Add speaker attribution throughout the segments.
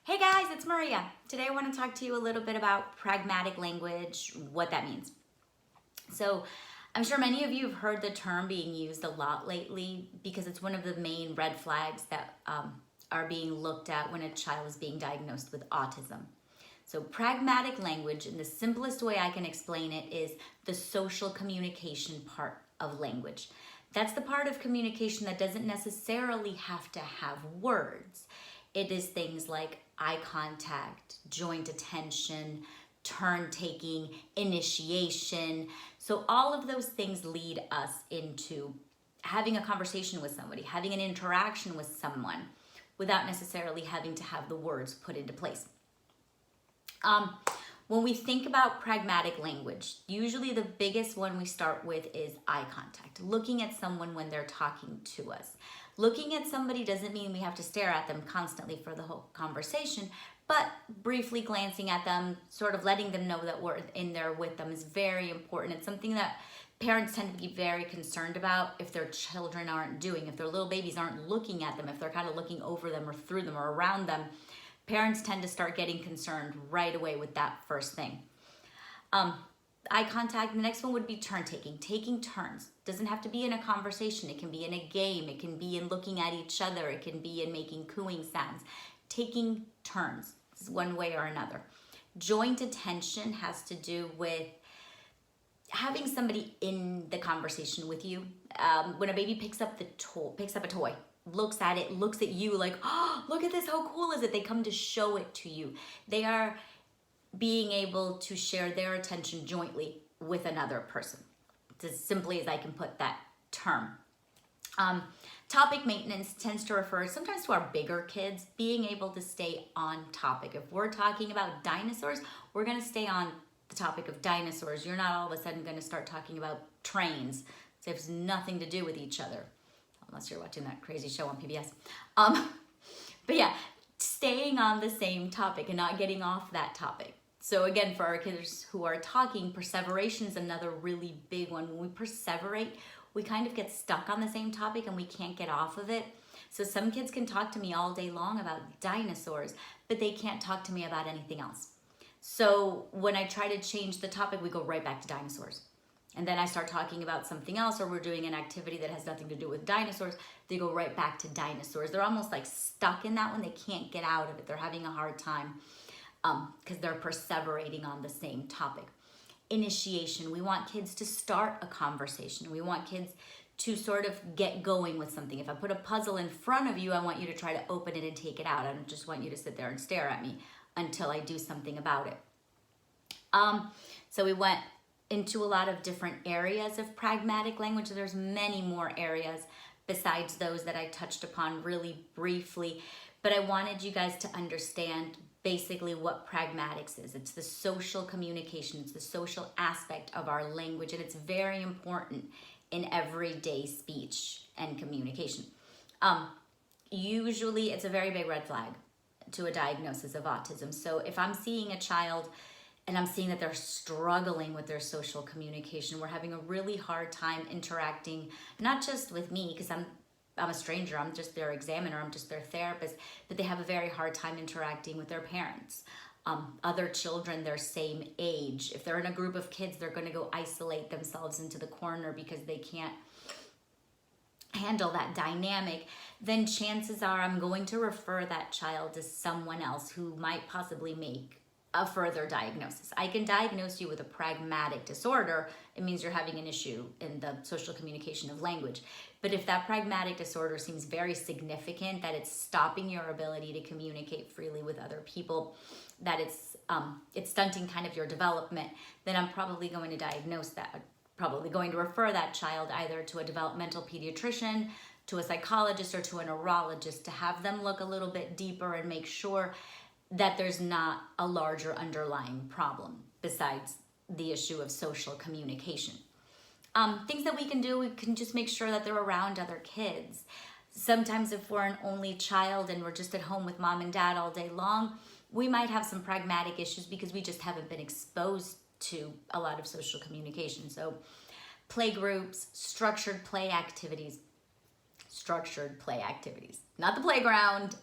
Speaker 1: Hey guys, it's Maria. Today I want to talk to you a little bit about pragmatic language, what that means. So I'm sure many of you have heard the term being used a lot lately because it's one of the main red flags that are being looked at when a child is being diagnosed with autism. So pragmatic language, in the simplest way I can explain it, is the social communication part of language. That's the part of communication that doesn't necessarily have to have words. It is things like eye contact, joint attention, turn taking, initiation. So all of those things lead us into having a conversation with somebody, having an interaction with someone without necessarily having to have the words put into place. When we think about pragmatic language, usually the biggest one we start with is eye contact, looking at someone when they're talking to us. Looking at somebody doesn't mean we have to stare at them constantly for the whole conversation, but briefly glancing at them, sort of letting them know that we're in there with them is very important. It's something that parents tend to be very concerned about if their children aren't doing, if their little babies aren't looking at them, if they're kind of looking over them or through them or around them. Parents tend to start getting concerned right away with that first thing. Eye contact, the next one would be turn taking, taking turns. Doesn't have to be in a conversation. It can be in a game. It can be in looking at each other. It can be in making cooing sounds. Taking turns is one way or another. Joint attention has to do with having somebody in the conversation with you. When a baby picks up a toy, looks at it, looks at you like, oh, look at this, how cool is it? They come to show it to you. They are being able to share their attention jointly with another person. It's as simply as I can put that term. Topic maintenance tends to refer sometimes to our bigger kids being able to stay on topic. If we're talking about dinosaurs, we're going to stay on the topic of dinosaurs. You're not all of a sudden going to start talking about trains. So it has nothing to do with each other, unless you're watching that crazy show on PBS. But yeah, staying on the same topic and not getting off that topic. So again, for our kids who are talking, perseveration is another really big one. When we perseverate, we kind of get stuck on the same topic and we can't get off of it. So some kids can talk to me all day long about dinosaurs, but they can't talk to me about anything else. So when I try to change the topic, we go right back to dinosaurs. And then I start talking about something else, or we're doing an activity that has nothing to do with dinosaurs, they go right back to dinosaurs. They're almost like stuck in that one. They can't get out of it. They're having a hard time because they're perseverating on the same topic. Initiation, we want kids to start a conversation. We want kids to sort of get going with something. If I put a puzzle in front of you, I want you to try to open it and take it out. I don't just want you to sit there and stare at me until I do something about it. So we went into a lot of different areas of pragmatic language. There's many more areas besides those that I touched upon really briefly, but I wanted you guys to understand basically what pragmatics is. It's the social communication, it's the social aspect of our language, and it's very important in everyday speech and communication. Usually it's a very big red flag to a diagnosis of autism. So if I'm seeing a child and I'm seeing that they're struggling with their social communication, we're having a really hard time interacting, not just with me, because I'm a stranger, I'm just their examiner, I'm just their therapist, but they have a very hard time interacting with their parents, other children their same age. If they're in a group of kids, they're going to go isolate themselves into the corner because they can't handle that dynamic. Then chances are I'm going to refer that child to someone else who might possibly make a further diagnosis. I can diagnose you with a pragmatic disorder. It means you're having an issue in the social communication of language. But if that pragmatic disorder seems very significant, that it's stopping your ability to communicate freely with other people, that it's stunting kind of your development, then I'm probably going to diagnose that, probably going to refer that child either to a developmental pediatrician, to a psychologist, or to a neurologist to have them look a little bit deeper and make sure that there's not a larger underlying problem besides the issue of social communication. Things that we can do, we can just make sure that they're around other kids. Sometimes if we're an only child and we're just at home with mom and dad all day long, we might have some pragmatic issues because we just haven't been exposed to a lot of social communication. So play groups, structured play activities, not the playground,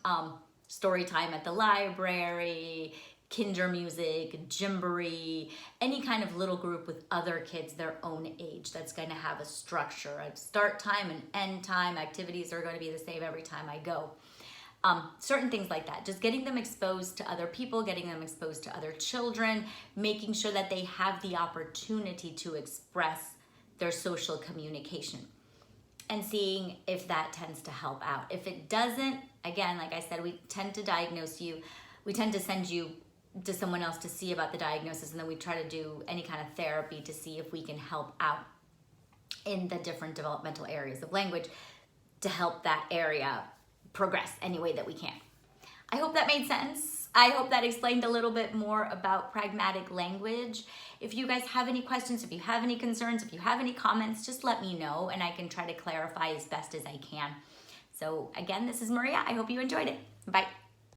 Speaker 1: story time at the library, kinder music, gymboree, any kind of little group with other kids their own age that's going to have a structure, a start time and end time. Activities are going to be the same every time I go. Certain things like that, just getting them exposed to other people, getting them exposed to other children, making sure that they have the opportunity to express their social communication, and seeing if that tends to help out. If it doesn't, again, like I said, we tend to diagnose you, we tend to send you to someone else to see about the diagnosis, and then we try to do any kind of therapy to see if we can help out in the different developmental areas of language to help that area progress any way that we can. I hope that made sense. I hope that explained a little bit more about pragmatic language. If you guys have any questions, if you have any concerns, if you have any comments, just let me know and I can try to clarify as best as I can. So again, this is Maria. I hope you enjoyed it. Bye.